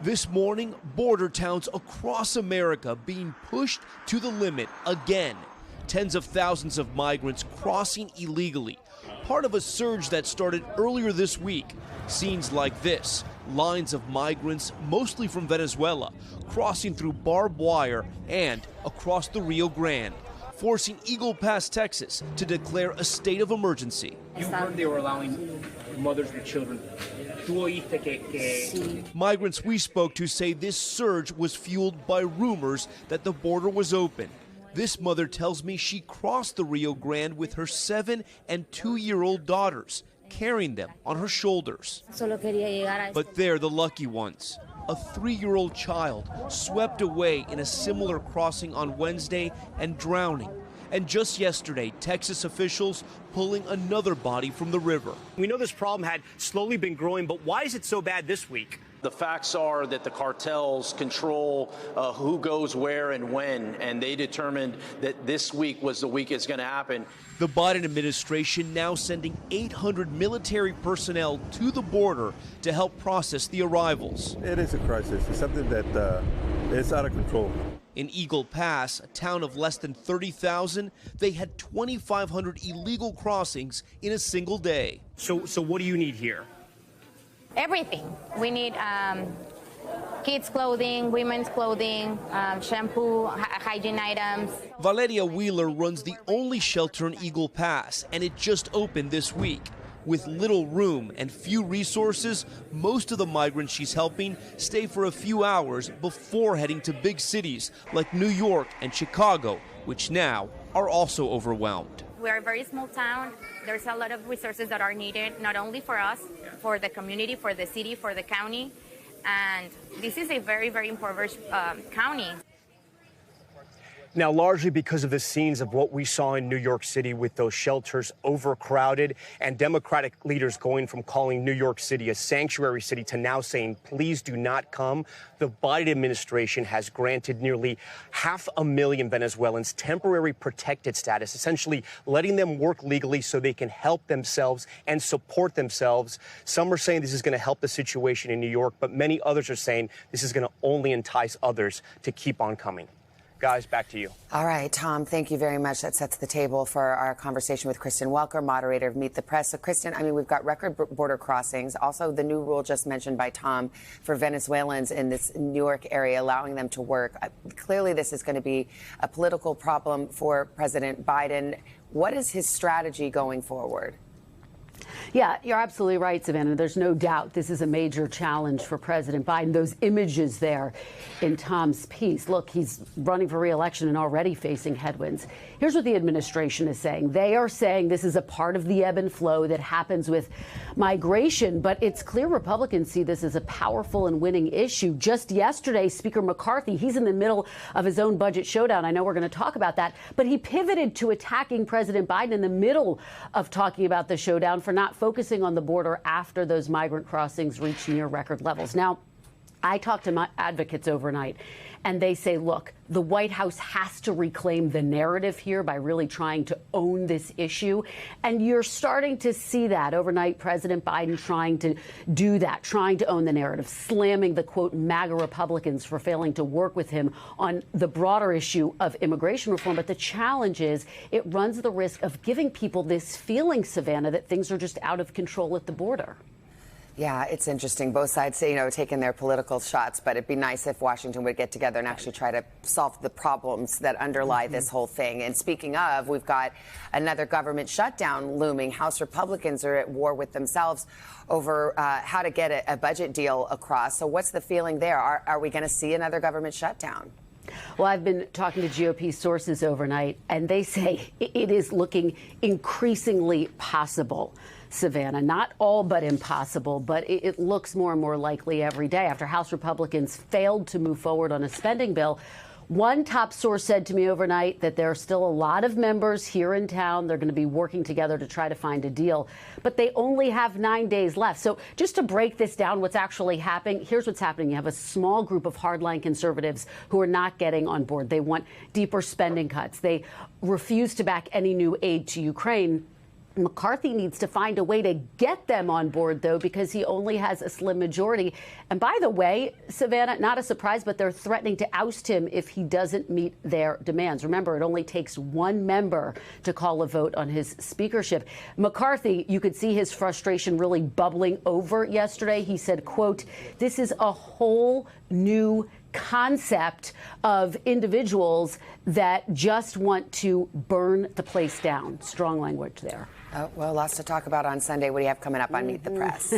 This morning, border towns across America being pushed to the limit again. Tens of thousands of migrants crossing illegally, part of a surge that started earlier this week. Scenes like this, lines of migrants, mostly from Venezuela, crossing through barbed wire and across the Rio Grande, forcing Eagle Pass, Texas, to declare a state of emergency. You heard they were allowing mothers with children. Migrants we spoke to say this surge was fueled by rumors that the border was open. This mother tells me she crossed the Rio Grande with her 7- and 2-year-old daughters, carrying them on her shoulders. But they're the lucky ones. A 3-year-old child swept away in a similar crossing on Wednesday and drowning. And just yesterday, Texas officials pulling another body from the river. We know this problem had slowly been growing, but why is it so bad this week? The facts are that the cartels control who goes where and when, and they determined that this week was the week it's going to happen. The Biden administration now sending 800 military personnel to the border to help process the arrivals. It is a crisis. It's something that is out of control. In Eagle Pass, a town of less than 30,000, they had 2,500 illegal crossings in a single day. So what do you need here? Everything. We need kids' clothing, women's clothing, shampoo, hygiene items. Valeria Wheeler runs the only shelter in Eagle Pass, and it just opened this week. With little room and few resources, most of the migrants she's helping stay for a few hours before heading to big cities like New York and Chicago, which now are also overwhelmed. We're a very small town. There's a lot of resources that are needed, not only for us, for the community, for the city, for the county. And this is a very, very impoverished county. Now, largely because of the scenes of what we saw in New York City with those shelters overcrowded and Democratic leaders going from calling New York City a sanctuary city to now saying, please do not come, the Biden administration has granted nearly 500,000 Venezuelans temporary protected status, essentially letting them work legally so they can help themselves and support themselves. Some are saying this is going to help the situation in New York, but many others are saying this is going to only entice others to keep on coming. Guys, back to you. All right, Tom, thank you very much. That sets the table for our conversation with Kristen Welker, moderator of Meet the Press. So, Kristen, I mean, we've got record border crossings. Also, the new rule just mentioned by Tom for Venezuelans in this New York area, allowing them to work. Clearly, this is going to be a political problem for President Biden. What is his strategy going forward? Yeah, you're absolutely right, Savannah. There's no doubt this is a major challenge for President Biden. Those images there in Tom's piece. Look, he's running for re-election and already facing headwinds. Here's what the administration is saying. They are saying this is a part of the ebb and flow that happens with migration, but it's clear Republicans see this as a powerful and winning issue. Just yesterday, Speaker McCarthy, he's in the middle of his own budget showdown. I know we're going to talk about that, but he pivoted to attacking President Biden in the middle of talking about the showdown for not focusing on the border after those migrant crossings reached near record levels. Now, I talked to my advocates overnight, and they say, look, the White House has to reclaim the narrative here by really trying to own this issue. And you're starting to see that overnight, President Biden trying to do that, trying to own the narrative, slamming the, quote, MAGA Republicans for failing to work with him on the broader issue of immigration reform. But the challenge is it runs the risk of giving people this feeling, Savannah, that things are just out of control at the border. Yeah, it's interesting. Both sides, taking their political shots, but it'd be nice if Washington would get together and actually try to solve the problems that underlie this whole thing. And speaking of, we've got another government shutdown looming. House Republicans are at war with themselves over how to get a budget deal across. So what's the feeling there? Are we going to see another government shutdown? Well, I've been talking to GOP sources overnight, and they say it is looking increasingly possible, Savannah. Not all but impossible, but it looks more and more likely every day after House Republicans failed to move forward on a spending bill. One top source said to me overnight that there are still a lot of members here in town. They're going to be working together to try to find a deal, but they only have 9 days left. So just to break this down, what's actually happening, here's what's happening. You have a small group of hardline conservatives who are not getting on board. They want deeper spending cuts. They refuse to back any new aid to Ukraine. McCarthy needs to find a way to get them on board, though, because he only has a slim majority. And by the way, Savannah, not a surprise, but they're threatening to oust him if he doesn't meet their demands. Remember, it only takes one member to call a vote on his speakership. McCarthy, you could see his frustration really bubbling over yesterday. He said, quote, "This is a whole new concept of individuals that just want to burn the place down." Strong language there. Well, lots to talk about on Sunday. What do you have coming up on Meet the Press?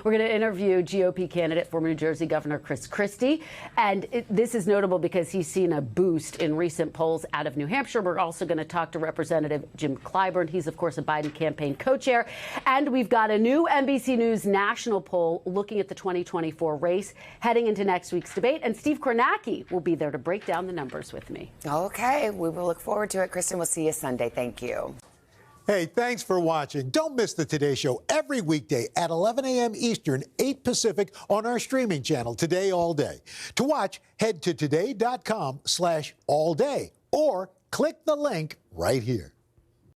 We're going to interview GOP candidate, former New Jersey Governor Chris Christie. And this is notable because he's seen a boost in recent polls out of New Hampshire. We're also going to talk to Representative Jim Clyburn. He's, of course, a Biden campaign co-chair. And we've got a new NBC News national poll looking at the 2024 race heading into next week's debate. And Steve Kornacki will be there to break down the numbers with me. Okay, we will look forward to it. Kristen, we'll see you Sunday. Thank you. Hey, thanks for watching. Don't miss the Today Show every weekday at 11 a.m. Eastern, 8 Pacific on our streaming channel, Today All Day. To watch, head to today.com/allday or click the link right here.